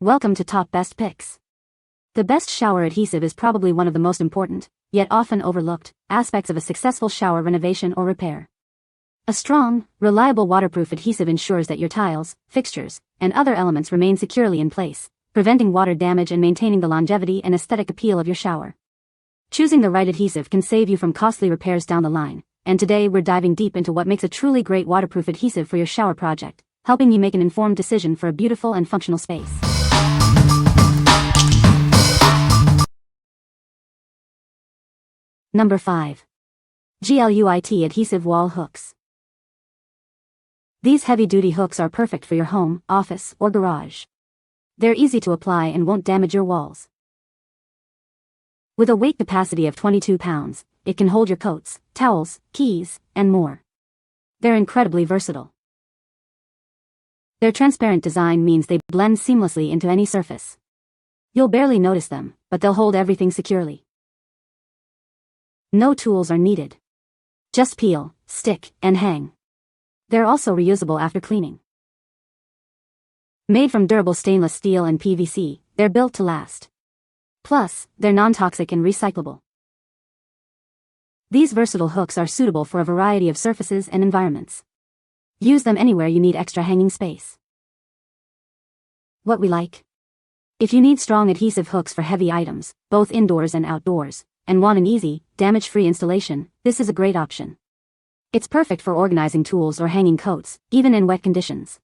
Welcome to Top Best Picks. The best shower adhesive is probably one of the most important, yet often overlooked, aspects of a successful shower renovation or repair. A strong, reliable waterproof adhesive ensures that your tiles, fixtures, and other elements remain securely in place, preventing water damage and maintaining the longevity and aesthetic appeal of your shower. Choosing the right adhesive can save you from costly repairs down the line, and today we're diving deep into what makes a truly great waterproof adhesive for your shower project, helping you make an informed decision for a beautiful and functional space. Number 5. GLUIT Adhesive Wall Hooks. These heavy-duty hooks are perfect for your home, office, or garage. They're easy to apply and won't damage your walls. With a weight capacity of 22 pounds, it can hold your coats, towels, keys, and more. They're incredibly versatile. Their transparent design means they blend seamlessly into any surface. You'll barely notice them, but they'll hold everything securely. No tools are needed. Just peel, stick, and hang. They're also reusable after cleaning. Made from durable stainless steel and PVC, they're built to last. Plus, they're non-toxic and recyclable. These versatile hooks are suitable for a variety of surfaces and environments. Use them anywhere you need extra hanging space. What we like. If you need strong adhesive hooks for heavy items, both indoors and outdoors, and want an easy, damage-free installation, this is a great option. It's perfect for organizing tools or hanging coats, even in wet conditions.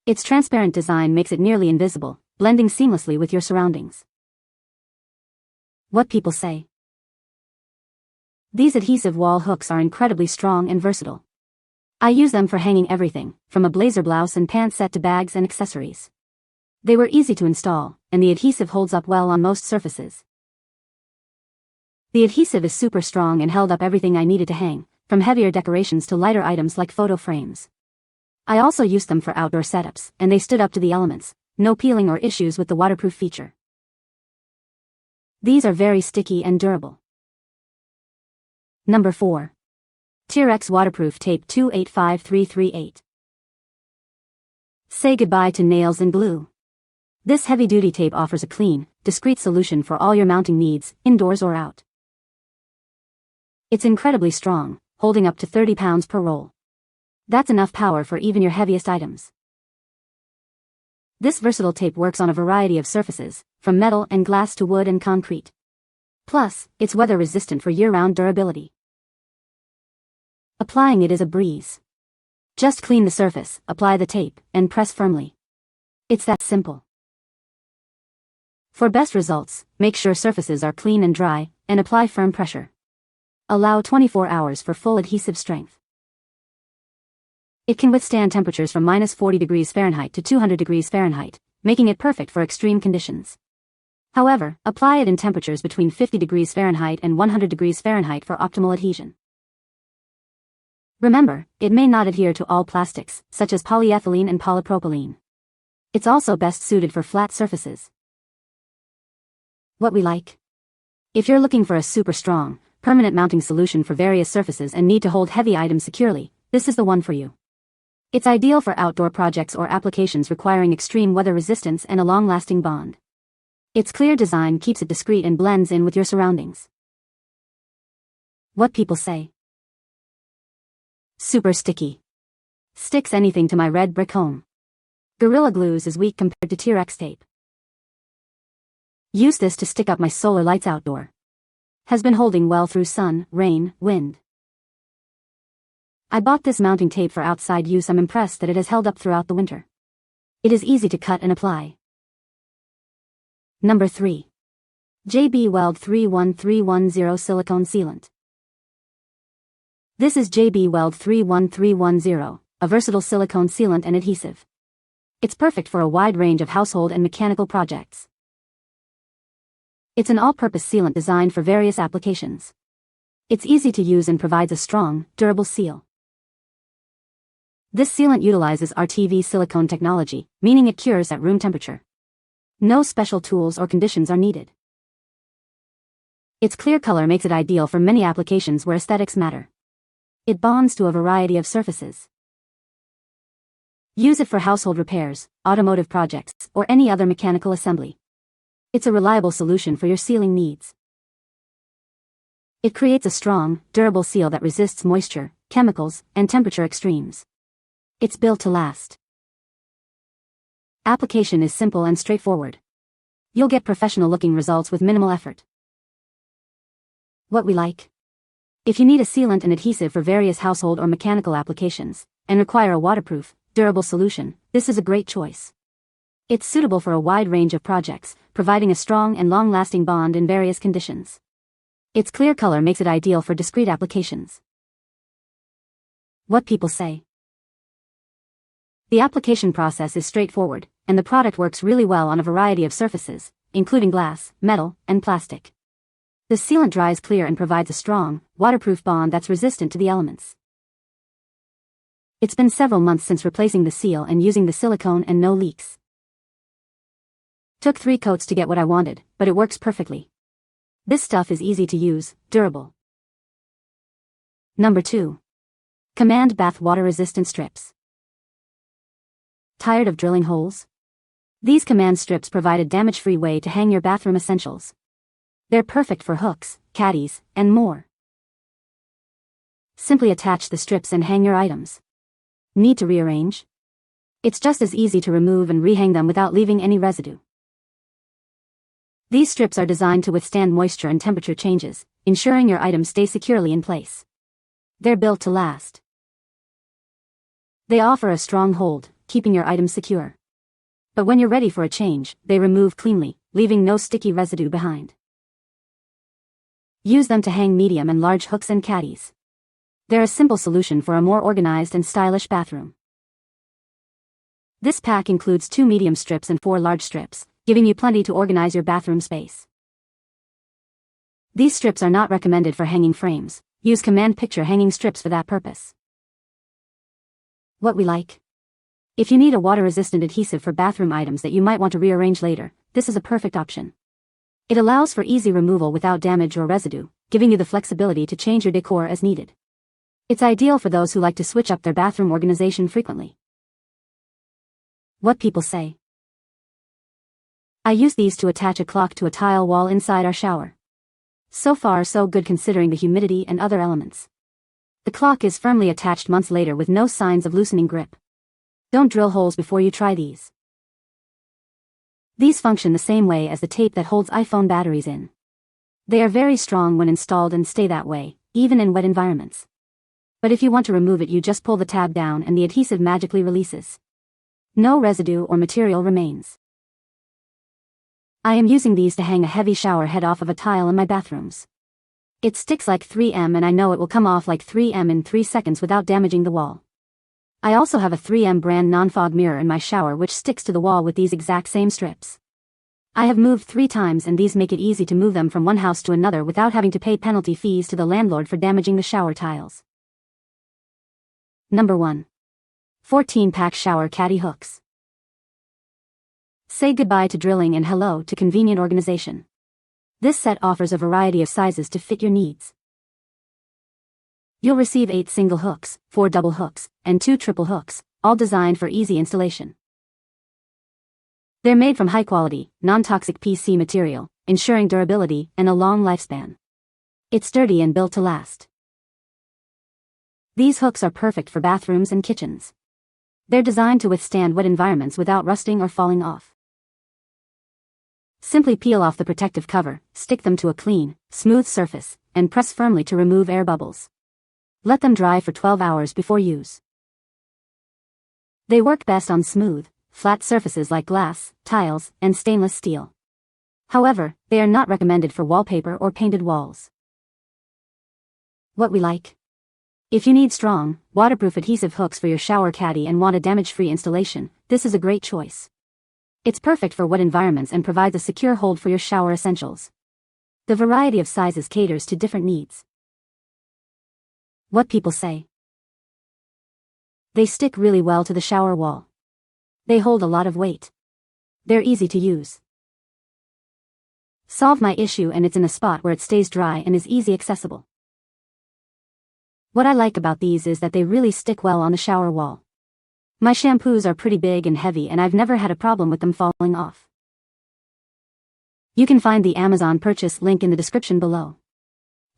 Its transparent design makes it nearly invisible, blending seamlessly with your surroundings. What people say. These adhesive wall hooks are incredibly strong and versatile. I use them for hanging everything, from a blazer blouse and pants set to bags and accessories. They were easy to install, and the adhesive holds up well on most surfaces. The adhesive is super strong and held up everything I needed to hang, from heavier decorations to lighter items like photo frames. I also used them for outdoor setups, and they stood up to the elements, no peeling or issues with the waterproof feature. These are very sticky and durable. Number 4. T-Rex Waterproof Tape 285338. Say goodbye to nails and glue. This heavy-duty tape offers a clean, discreet solution for all your mounting needs, indoors or out. It's incredibly strong, holding up to 30 pounds per roll. That's enough power for even your heaviest items. This versatile tape works on a variety of surfaces, from metal and glass to wood and concrete. Plus, it's weather-resistant for year-round durability. Applying it is a breeze. Just clean the surface, apply the tape, and press firmly. It's that simple. For best results, make sure surfaces are clean and dry, and apply firm pressure. Allow 24 hours for full adhesive strength. It can withstand temperatures from -40°F to 200°F, making it perfect for extreme conditions. However, apply it in temperatures between 50°F and 100°F for optimal adhesion. Remember, it may not adhere to all plastics, such as polyethylene and polypropylene. It's also best suited for flat surfaces. What we like. If you're looking for a super strong, permanent mounting solution for various surfaces and need to hold heavy items securely, this is the one for you. It's ideal for outdoor projects or applications requiring extreme weather resistance and a long-lasting bond. Its clear design keeps it discreet and blends in with your surroundings. What people say. Super sticky. Sticks anything to my red brick home. Gorilla Glues is weak compared to T-Rex tape. Use this to stick up my solar lights outdoor. Has been holding well through sun, rain, wind. I bought this mounting tape for outside use. I'm impressed that it has held up throughout the winter. It is easy to cut and apply. Number 3. JB Weld 31310 Silicone Sealant. This is JB Weld 31310, a versatile silicone sealant and adhesive. It's perfect for a wide range of household and mechanical projects. It's an all-purpose sealant designed for various applications. It's easy to use and provides a strong, durable seal. This sealant utilizes RTV silicone technology, meaning it cures at room temperature. No special tools or conditions are needed. Its clear color makes it ideal for many applications where aesthetics matter. It bonds to a variety of surfaces. Use it for household repairs, automotive projects, or any other mechanical assembly. It's a reliable solution for your sealing needs. It creates a strong, durable seal that resists moisture, chemicals, and temperature extremes. It's built to last. Application is simple and straightforward. You'll get professional-looking results with minimal effort. What we like. If you need a sealant and adhesive for various household or mechanical applications, and require a waterproof, durable solution, this is a great choice. It's suitable for a wide range of projects, providing a strong and long-lasting bond in various conditions. Its clear color makes it ideal for discrete applications. What people say. The application process is straightforward, and the product works really well on a variety of surfaces, including glass, metal, and plastic. The sealant dries clear and provides a strong, waterproof bond that's resistant to the elements. It's been several months since replacing the seal and using the silicone and no leaks. Took 3 coats to get what I wanted, but it works perfectly. This stuff is easy to use, durable. Number 2. Command Bath Water Resistant Strips. Tired of drilling holes? These Command strips provide a damage-free way to hang your bathroom essentials. They're perfect for hooks, caddies, and more. Simply attach the strips and hang your items. Need to rearrange? It's just as easy to remove and rehang them without leaving any residue. These strips are designed to withstand moisture and temperature changes, ensuring your items stay securely in place. They're built to last. They offer a strong hold, keeping your items secure. But when you're ready for a change, they remove cleanly, leaving no sticky residue behind. Use them to hang medium and large hooks and caddies. They're a simple solution for a more organized and stylish bathroom. This pack includes 2 medium strips and 4 large strips, giving you plenty to organize your bathroom space. These strips are not recommended for hanging frames. Use Command picture hanging strips for that purpose. What we like. If you need a water-resistant adhesive for bathroom items that you might want to rearrange later, this is a perfect option. It allows for easy removal without damage or residue, giving you the flexibility to change your decor as needed. It's ideal for those who like to switch up their bathroom organization frequently. What people say. I use these to attach a clock to a tile wall inside our shower. So far so good considering the humidity and other elements. The clock is firmly attached months later with no signs of loosening grip. Don't drill holes before you try these. These function the same way as the tape that holds iPhone batteries in. They are very strong when installed and stay that way, even in wet environments. But if you want to remove it, you just pull the tab down and the adhesive magically releases. No residue or material remains. I am using these to hang a heavy shower head off of a tile in my bathrooms. It sticks like 3M and I know it will come off like 3M in 3 seconds without damaging the wall. I also have a 3M brand non-fog mirror in my shower which sticks to the wall with these exact same strips. I have moved 3 times and these make it easy to move them from one house to another without having to pay penalty fees to the landlord for damaging the shower tiles. Number 1. 14-pack shower caddy hooks. Say goodbye to drilling and hello to convenient organization. This set offers a variety of sizes to fit your needs. You'll receive 8 single hooks, 4 double hooks, and 2 triple hooks, all designed for easy installation. They're made from high-quality, non-toxic PC material, ensuring durability and a long lifespan. It's sturdy and built to last. These hooks are perfect for bathrooms and kitchens. They're designed to withstand wet environments without rusting or falling off. Simply peel off the protective cover, stick them to a clean, smooth surface, and press firmly to remove air bubbles. Let them dry for 12 hours before use. They work best on smooth, flat surfaces like glass, tiles, and stainless steel. However, they are not recommended for wallpaper or painted walls. What we like. If you need strong, waterproof adhesive hooks for your shower caddy and want a damage-free installation, this is a great choice. It's perfect for wet environments and provides a secure hold for your shower essentials. The variety of sizes caters to different needs. What people say. They stick really well to the shower wall. They hold a lot of weight. They're easy to use. Solve my issue and it's in a spot where it stays dry and is easy accessible. What I like about these is that they really stick well on the shower wall. My shampoos are pretty big and heavy and I've never had a problem with them falling off. You can find the Amazon purchase link in the description below.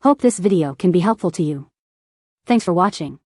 Hope this video can be helpful to you. Thanks for watching.